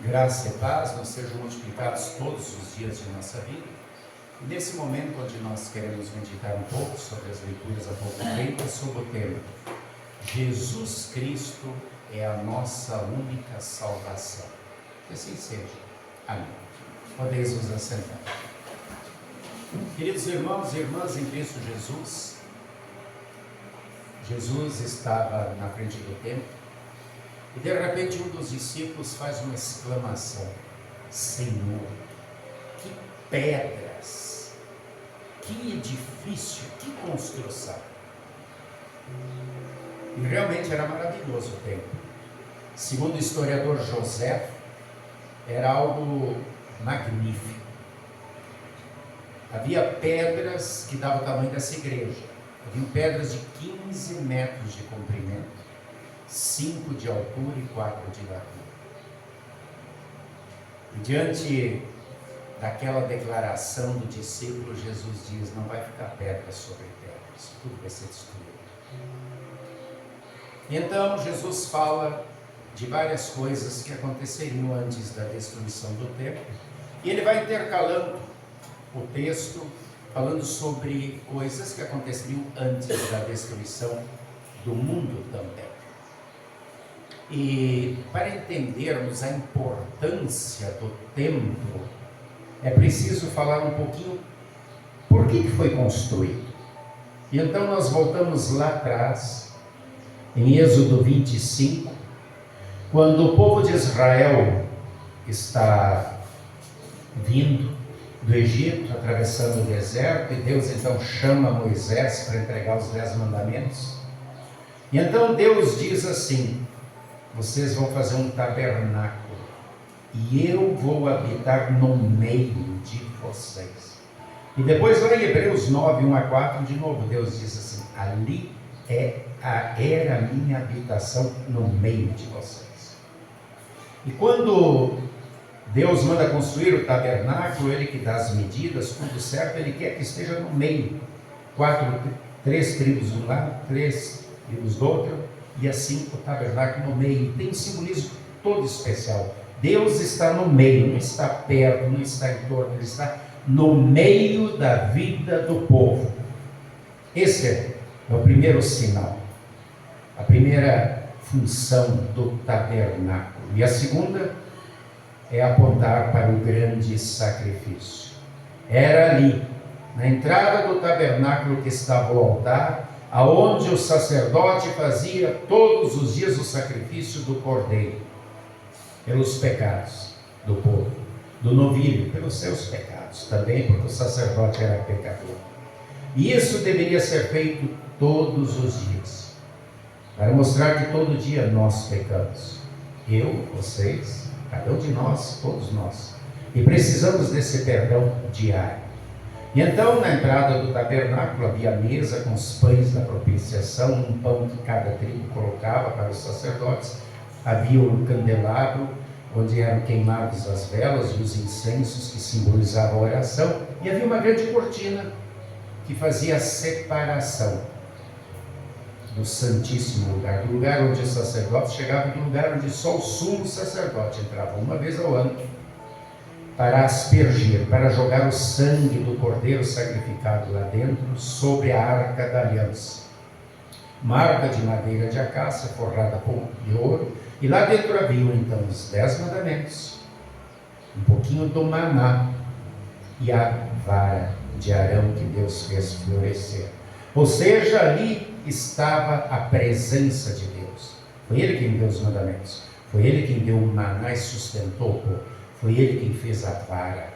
Graça e paz nos sejam multiplicados todos os dias de nossa vida. E nesse momento onde nós queremos meditar um pouco sobre as leituras há pouco tempo, sobre o tema Jesus Cristo é a nossa única salvação. Que assim seja. Amém. Podeis vos assentar. Queridos irmãos e irmãs em Cristo Jesus, Jesus estava na frente do templo. E de repente um dos discípulos faz uma exclamação: Senhor, que pedras, que edifício, que construção. E realmente era maravilhoso o templo. Segundo o historiador José, era algo magnífico. Havia pedras que davam o tamanho dessa igreja. Havia pedras de 15 metros de comprimento, 5 de altura e 4 de largura. E diante daquela declaração do discípulo, Jesus diz: não vai ficar pedra sobre pedras, tudo vai ser destruído. E então Jesus fala de várias coisas que aconteceriam antes da destruição do templo, e ele vai intercalando o texto, falando sobre coisas que aconteceriam antes da destruição do mundo também. E para entendermos a importância do templo, é preciso falar um pouquinho por que foi construído. E então nós voltamos lá atrás, em Êxodo 25, quando o povo de Israel está vindo do Egito, atravessando o deserto, e Deus então chama Moisés para entregar os 10 mandamentos. E então Deus diz assim: vocês vão fazer um tabernáculo e eu vou habitar no meio de vocês. E depois lá em Hebreus 9, 1 a 4, de novo Deus diz assim: ali era a minha habitação no meio de vocês. E quando Deus manda construir o tabernáculo, Ele que dá as medidas, tudo certo, Ele quer que esteja no meio. 3 tribos de um lado, 3 tribos do outro, e assim o tabernáculo no meio. Tem um simbolismo todo especial. Deus está no meio, não está perto, não está em torno, Ele está no meio da vida do povo. Esse é o primeiro sinal, a primeira função do tabernáculo. E a segunda é apontar para o grande sacrifício. Era ali, na entrada do tabernáculo, que estava o altar, aonde o sacerdote fazia todos os dias o sacrifício do cordeiro, pelos pecados do povo, do novilho, pelos seus pecados, também porque o sacerdote era pecador. E isso deveria ser feito todos os dias, para mostrar que todo dia nós pecamos. Eu, vocês, cada um de nós, todos nós, e precisamos desse perdão diário. E então, na entrada do tabernáculo, havia a mesa com os pães da propiciação, um pão que cada tribo colocava para os sacerdotes. Havia o candelabro, onde eram queimadas as velas e os incensos que simbolizavam a oração. E havia uma grande cortina que fazia a separação do Santíssimo Lugar, do lugar onde os sacerdotes chegavam, do lugar onde só o sumo sacerdote entrava uma vez ao ano, para aspergir, para jogar o sangue do cordeiro sacrificado lá dentro, sobre a arca da aliança. Uma arca de madeira de acácia, forrada de ouro, e lá dentro haviam então os 10 mandamentos, um pouquinho do maná e a vara de Arão que Deus fez florescer. Ou seja, ali estava a presença de Deus. Foi Ele quem deu os mandamentos, foi Ele quem deu o maná e sustentou o povo, foi Ele quem fez a vara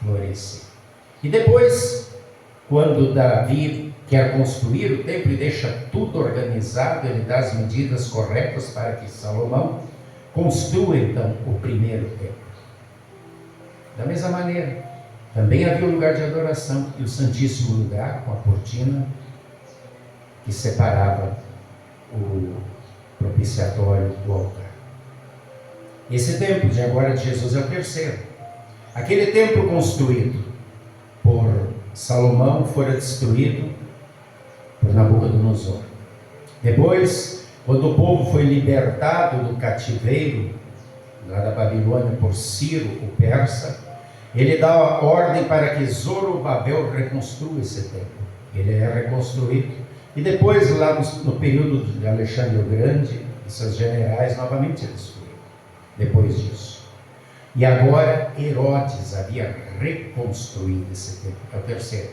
florescer. E depois, quando Davi quer construir o templo e deixa tudo organizado, ele dá as medidas corretas para que Salomão construa então o primeiro templo. Da mesma maneira, também havia o lugar de adoração e o Santíssimo Lugar, com a cortina que separava o propiciatório do altar. Esse templo de agora de Jesus é o terceiro. Aquele templo construído por Salomão fora destruído por Nabucodonosor. Depois, quando o povo foi libertado do cativeiro lá da Babilônia por Ciro, o persa, ele dá a ordem para que Zorobabel reconstrua esse templo. Ele é reconstruído. E depois, lá no período de Alexandre o Grande, seus generais novamente destruíram. Depois disso. E agora Herodes havia reconstruído esse templo. É o terceiro.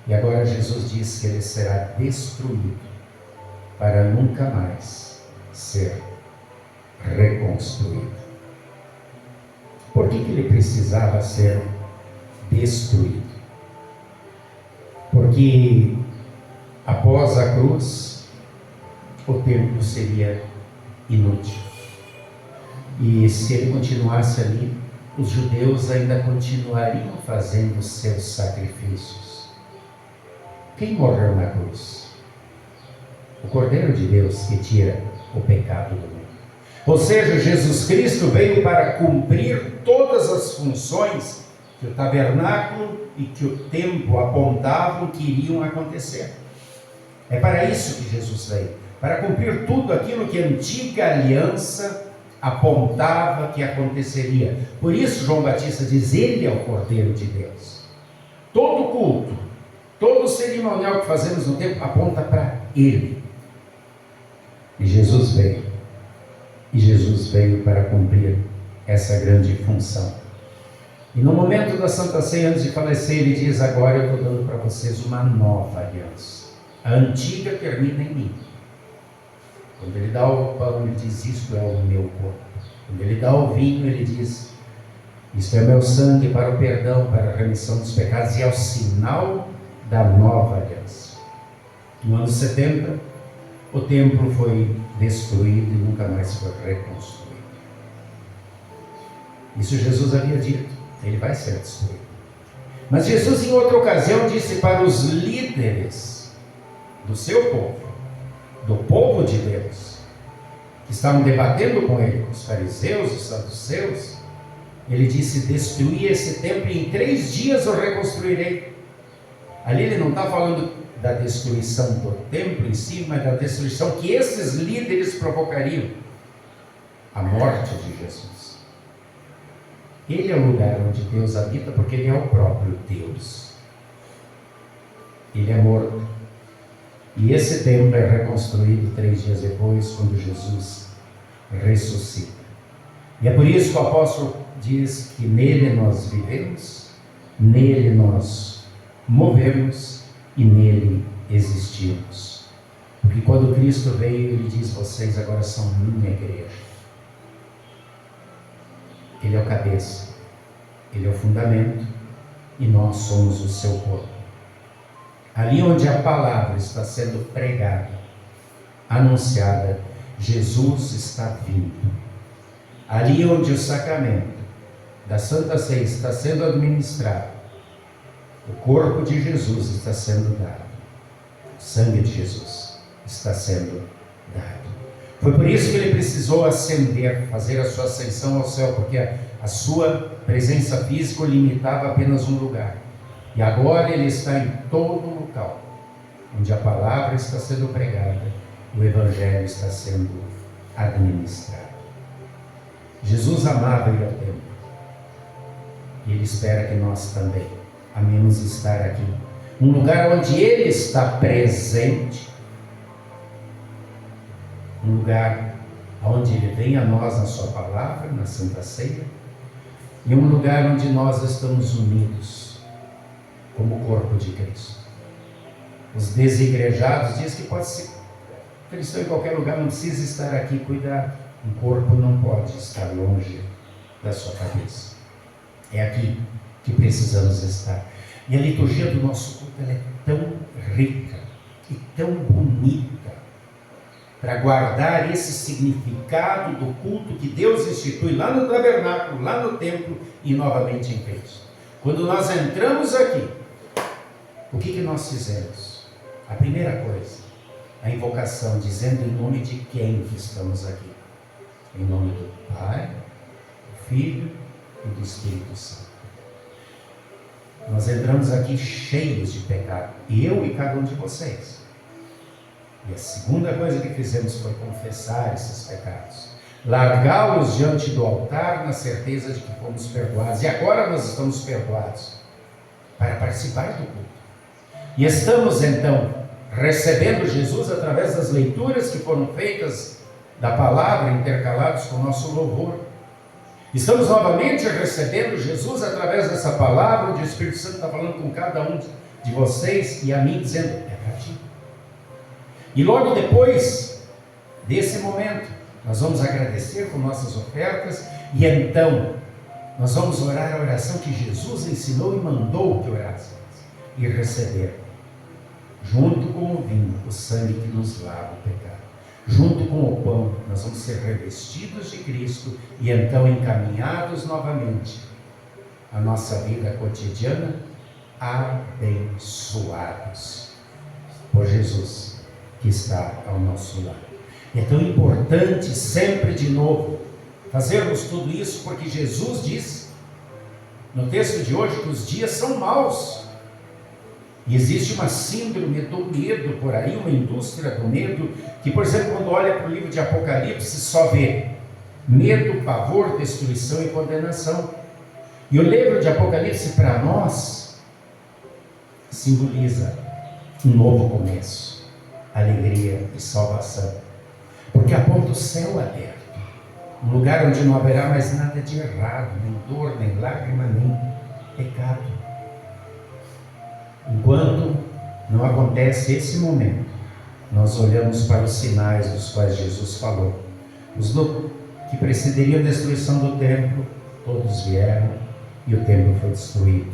E agora Jesus diz que ele será destruído para nunca mais ser reconstruído. Por que ele precisava ser destruído? Porque após a cruz, o templo seria inútil. E se ele continuasse ali, os judeus ainda continuariam fazendo seus sacrifícios. Quem morreu na cruz? O Cordeiro de Deus que tira o pecado do mundo. Ou seja, Jesus Cristo veio para cumprir todas as funções que o tabernáculo e que o templo apontavam que iriam acontecer. É para isso que Jesus veio, para cumprir tudo aquilo que a antiga aliança apontava que aconteceria. Por isso João Batista diz: ele é o Cordeiro de Deus. Todo culto, todo cerimonial que fazemos no templo aponta para ele. E Jesus veio. E Jesus veio para cumprir essa grande função. E no momento da Santa Ceia, antes de falecer, ele diz: agora eu estou dando para vocês uma nova aliança. A antiga termina em mim. Quando ele dá o pão, ele diz: isto é o meu corpo. Quando ele dá o vinho, ele diz: isto é meu sangue para o perdão, para a remissão dos pecados, e é o sinal da nova aliança. No ano 70, o templo foi destruído e nunca mais foi reconstruído. Isso Jesus havia dito, ele vai ser destruído. Mas Jesus, em outra ocasião, disse para os líderes do seu povo, do povo de Deus, que estavam debatendo com ele, os fariseus, os saduceus, ele disse: destruí esse templo e em 3 dias eu reconstruirei. Ali ele não está falando da destruição do templo em si, mas da destruição que esses líderes provocariam, a morte de Jesus. Ele é o lugar onde Deus habita, porque ele é o próprio Deus. Ele é morto. E esse templo é reconstruído 3 dias depois, quando Jesus ressuscita. E é por isso que o apóstolo diz que nele nós vivemos, nele nós movemos e nele existimos. Porque quando Cristo veio, ele diz: vocês agora são minha igreja. Ele é o cabeça, ele é o fundamento e nós somos o seu corpo. Ali onde a palavra está sendo pregada, anunciada, Jesus está vindo. Ali onde o sacramento da Santa Ceia está sendo administrado, o corpo de Jesus está sendo dado, o sangue de Jesus está sendo dado. Foi por isso que ele precisou ascender, fazer a sua ascensão ao céu, porque a sua presença física o limitava a apenas um lugar. E agora ele está em todo local onde a palavra está sendo pregada, o evangelho está sendo administrado. Jesus amava ir ao templo e ele espera que nós também amemos estar aqui, um lugar onde ele está presente, um lugar onde ele vem a nós na sua palavra, na Santa Ceia, e um lugar onde nós estamos unidos como corpo de Cristo. Os desigrejados dizem que pode ser cristão em qualquer lugar, não precisa estar aqui. Cuidado, um corpo não pode estar longe da sua cabeça. É aqui que precisamos estar. E a liturgia do nosso culto, ela é tão rica e tão bonita para guardar esse significado do culto que Deus institui lá no tabernáculo, lá no templo e novamente em Cristo. Quando nós entramos aqui, o que nós fizemos? A primeira coisa, a invocação, dizendo em nome de quem que estamos aqui? Em nome do Pai, do Filho e do Espírito Santo. Nós entramos aqui cheios de pecado, eu e cada um de vocês. E a segunda coisa que fizemos foi confessar esses pecados. largá-los diante do altar na certeza de que fomos perdoados. E agora nós estamos perdoados para participar do culto. E estamos então recebendo Jesus através das leituras que foram feitas da palavra, intercalados com o nosso louvor. Estamos novamente recebendo Jesus através dessa palavra, onde o Espírito Santo está falando com cada um de vocês e a mim, dizendo: é para ti. E logo depois desse momento, nós vamos agradecer com nossas ofertas, e então nós vamos orar a oração que Jesus ensinou e mandou que orássemos, e receber, junto com o vinho, o sangue que nos lava o pecado. Junto com o pão, nós vamos ser revestidos de Cristo e então encaminhados novamente à nossa vida cotidiana, abençoados por Jesus, que está ao nosso lado. É tão importante sempre de novo fazermos tudo isso, porque Jesus diz no texto de hoje que os dias são maus. E existe uma síndrome do medo por aí, uma indústria do medo, que, por exemplo, quando olha para o livro de Apocalipse, só vê medo, pavor, destruição e condenação. E o livro de Apocalipse, para nós, simboliza um novo começo, alegria e salvação. Porque aponta o céu aberto, um lugar onde não haverá mais nada de errado, nem dor, nem lágrima, nem pecado. Enquanto não acontece esse momento, nós olhamos para os sinais dos quais Jesus falou. Os que precederiam a destruição do templo, todos vieram e o templo foi destruído.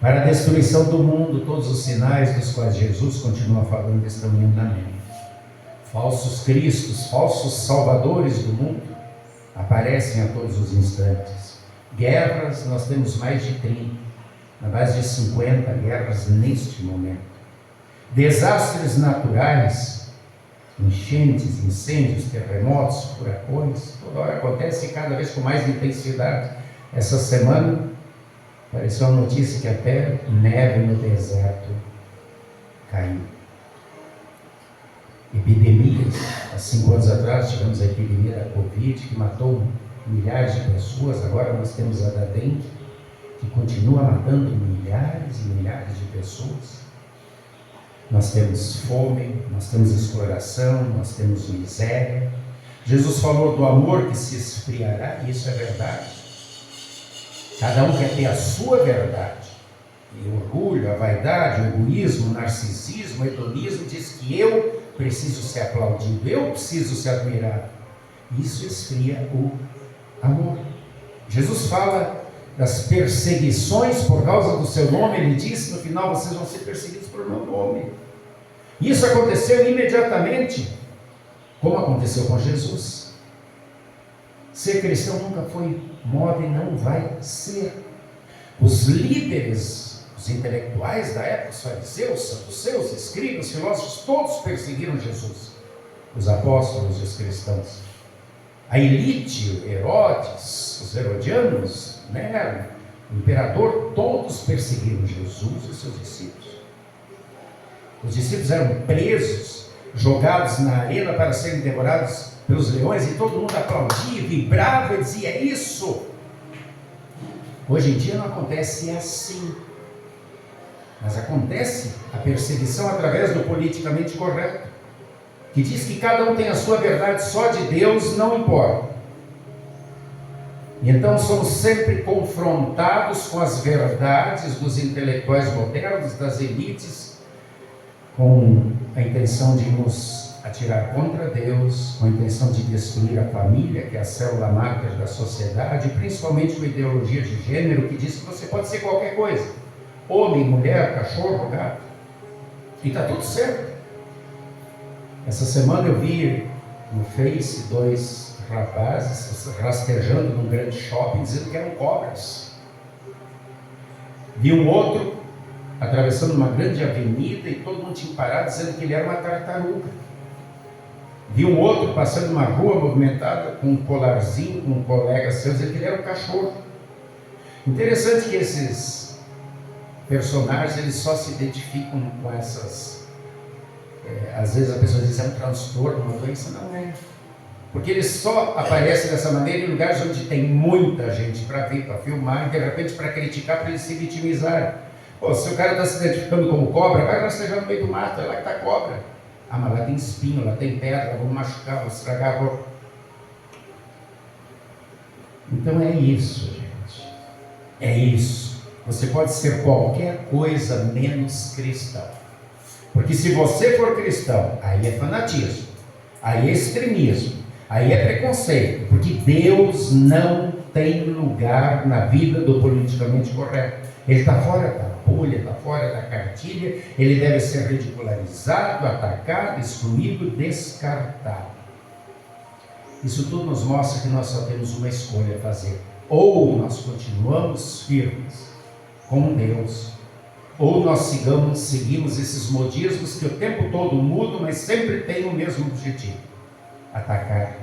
Para a destruição do mundo, todos os sinais dos quais Jesus continua falando estão em andamento. Falsos cristos, falsos salvadores do mundo aparecem a todos os instantes. Guerras, nós temos mais de 30. Na base de 50 guerras neste momento. Desastres naturais, enchentes, incêndios, terremotos, furacões, toda hora acontece e cada vez com mais intensidade. Essa semana apareceu uma notícia que até neve no deserto caiu. Epidemias, há 5 anos atrás tivemos a epidemia da Covid, que matou milhares de pessoas. Agora nós temos a da dengue, que continua matando milhares e milhares de pessoas. Nós temos fome, nós temos exploração, nós temos miséria. Jesus falou do amor que se esfriará, e isso é verdade. Cada um quer ter a sua verdade. E o orgulho, a vaidade, o egoísmo, o narcisismo, o hedonismo diz que eu preciso ser aplaudido, eu preciso ser admirado. Isso esfria o amor. Jesus fala das perseguições por causa do seu nome. Ele disse: no final vocês vão ser perseguidos por meu nome. Isso aconteceu imediatamente, como aconteceu com Jesus. Ser cristão nunca foi moda e não vai ser. Os líderes, os intelectuais da época, os fariseus, saduceus, escribas, filósofos, todos perseguiram Jesus. Os apóstolos, os cristãos. A elite, Herodes, os herodianos, Nero, o imperador, todos perseguiram Jesus e os seus discípulos. Os discípulos eram presos, jogados na arena para serem devorados pelos leões, e todo mundo aplaudia, vibrava e dizia: é isso. Hoje em dia não acontece assim, mas acontece a perseguição através do politicamente correto, que diz que cada um tem a sua verdade, só de Deus não importa. E então somos sempre confrontados com as verdades dos intelectuais modernos, das elites, com a intenção de nos atirar contra Deus, com a intenção de destruir a família, que é a célula máter da sociedade, principalmente com a ideologia de gênero, que diz que você pode ser qualquer coisa: homem, mulher, cachorro, gato, e está tudo certo. Essa semana eu vi no Face 2 rapazes rastejando num grande shopping, dizendo que eram cobras. Vi um outro atravessando uma grande avenida e todo mundo tinha parado, dizendo que ele era uma tartaruga. Vi um outro passando uma rua movimentada com um colarzinho, com um colega seu, dizendo que ele era um cachorro. Interessante que esses personagens, eles só se identificam com essas... às vezes a pessoa diz: é um transtorno, uma doença. Não é. Porque ele só aparece dessa maneira em lugares onde tem muita gente para ver, para filmar, e de repente para criticar, para eles se vitimizarem. Pô, se o cara está se identificando como cobra, vai rastejar no meio do mato, é lá que está a cobra. Ah, mas lá tem espinho, lá tem pedra, vamos machucar, vamos estragar a roupa. Então é isso, gente. É isso. Você pode ser qualquer coisa menos cristão. Porque se você for cristão, aí é fanatismo, aí é extremismo, aí é preconceito. Porque Deus não tem lugar na vida do politicamente correto. Ele está fora da bolha, está fora da cartilha, ele deve ser ridicularizado, atacado, excluído, descartado. Isso tudo nos mostra que nós só temos uma escolha a fazer. Ou nós continuamos firmes com Deus, ou nós seguimos esses modismos que o tempo todo mudam, mas sempre têm o mesmo objetivo: atacar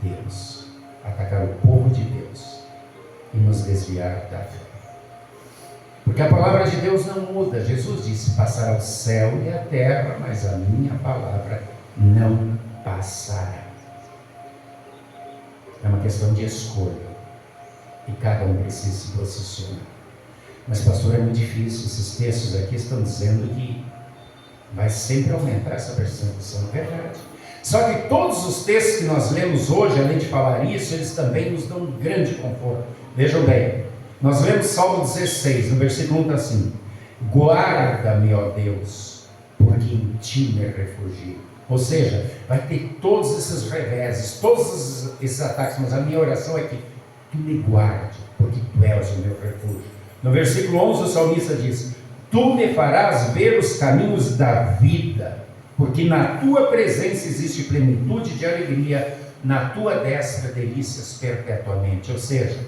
Deus, atacar o povo de Deus e nos desviar da fé. Porque a palavra de Deus não muda. Jesus disse: passará o céu e a terra, mas a minha palavra não passará. É uma questão de escolha, e cada um precisa se posicionar. Mas, pastor, é muito difícil. Esses textos aqui estão dizendo que vai sempre aumentar essa perseguição. É verdade. Só que todos os textos que nós lemos hoje, além de falar isso, eles também nos dão um grande conforto. Vejam bem, nós lemos Salmo 16, no versículo 1 está assim: guarda-me, ó Deus, porque em ti me refugio. Ou seja, vai ter todos esses reveses, todos esses ataques, mas a minha oração é que tu me guarde, porque tu és o meu refúgio. No versículo 11 o salmista diz: tu me farás ver os caminhos da vida, porque na tua presença existe plenitude de alegria, na tua destra delícias perpetuamente. Ou seja,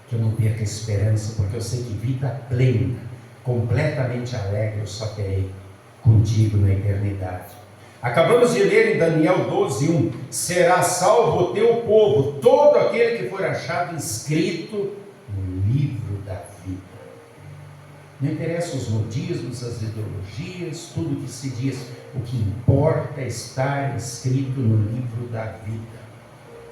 que eu não perca a esperança, porque eu sei que vida plena, completamente alegre, eu só terei contigo na eternidade. Acabamos de ler em Daniel 12:1: será salvo o teu povo, todo aquele que for achado inscrito no livro da vida. Não interessa os modismos, as ideologias, tudo que se diz, o que importa é estar inscrito no livro da vida.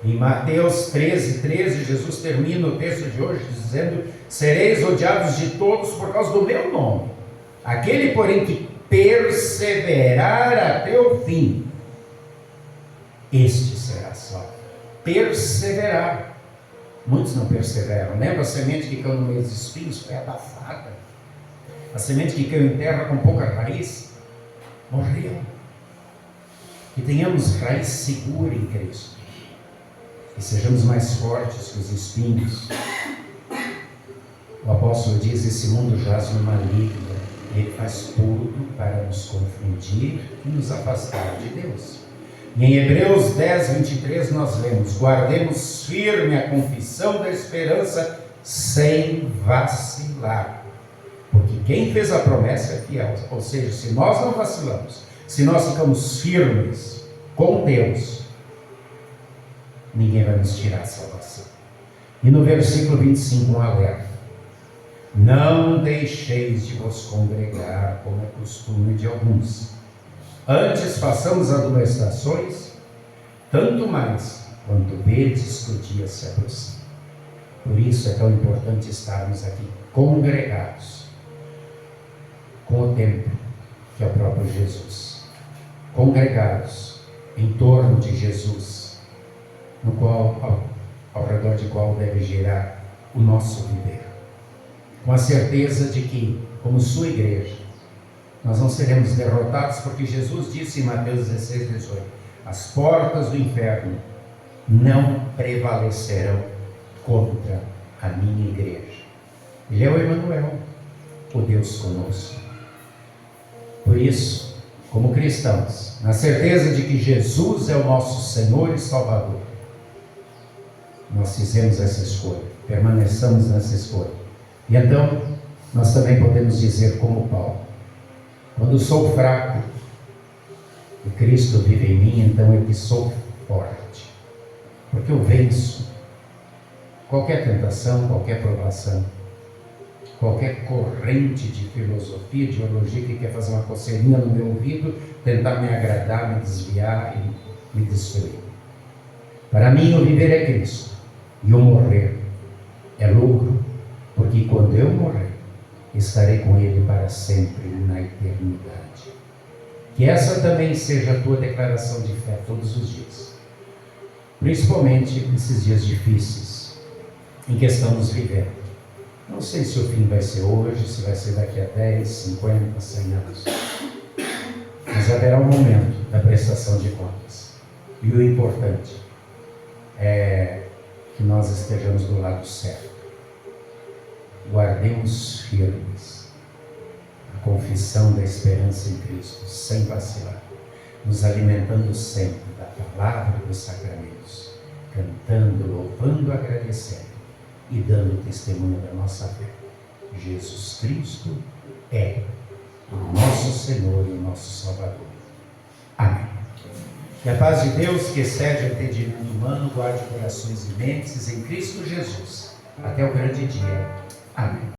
Em Mateus 13:13, Jesus termina o texto de hoje dizendo: sereis odiados de todos por causa do meu nome. Aquele, porém, que perseverar até o fim, este será salvo. Perseverar. Muitos não perseveram. Lembra a semente que caiu no meio dos espinhos? Foi abafada. A semente que caiu em terra com pouca raiz morreu. Que tenhamos raiz segura em Cristo, e sejamos mais fortes que os espinhos. O apóstolo diz: esse mundo jaz no maligno, ele faz tudo para nos confundir e nos afastar de Deus. E em Hebreus 10:23 nós lemos: guardemos firme a confissão da esperança sem vacilar, porque quem fez a promessa é fiel. Ou seja, se nós não vacilamos, se nós ficamos firmes com Deus, ninguém vai nos tirar a salvação. E no versículo 25 um alerta: não deixeis de vos congregar, como é costume de alguns. Antes façamos admoestações, tanto mais quanto vedes que o dia se aproxima. Por isso é tão importante estarmos aqui congregados com o templo, que é o próprio Jesus. Congregados em torno de Jesus, no qual, ao redor de qual deve girar o nosso viver. Com a certeza de que, como sua igreja, nós não seremos derrotados, porque Jesus disse em Mateus 16:18: as portas do inferno não prevalecerão contra a minha igreja. Ele é o Emanuel, o Deus conosco. Por isso, como cristãos, na certeza de que Jesus é o nosso Senhor e Salvador, nós fizemos essa escolha, permaneçamos nessa escolha. E então, nós também podemos dizer como Paulo: quando sou fraco e Cristo vive em mim, então eu que sou forte, porque eu venço qualquer tentação, qualquer provação, qualquer corrente de filosofia, de ideologia que quer fazer uma coceirinha no meu ouvido, tentar me agradar, me desviar e me destruir. Para mim, o viver é Cristo e o morrer é lucro, porque quando eu morrer, estarei com Ele para sempre na eternidade. Que essa também seja a tua declaração de fé todos os dias, principalmente nesses dias difíceis em que estamos vivendo. Não sei se o fim vai ser hoje, se vai ser daqui a 10, 50, 100 anos, mas haverá um momento da prestação de contas. E o importante é que nós estejamos do lado certo. Guardemos firmes a confissão da esperança em Cristo, sem vacilar, nos alimentando sempre da palavra e dos sacramentos, cantando, louvando, agradecendo e dando testemunho da nossa fé. Jesus Cristo é o nosso Senhor e o nosso Salvador. Amém. Que a paz de Deus, que excede o entendimento humano, guarde corações e mentes em Cristo Jesus. Até o grande dia. Amém.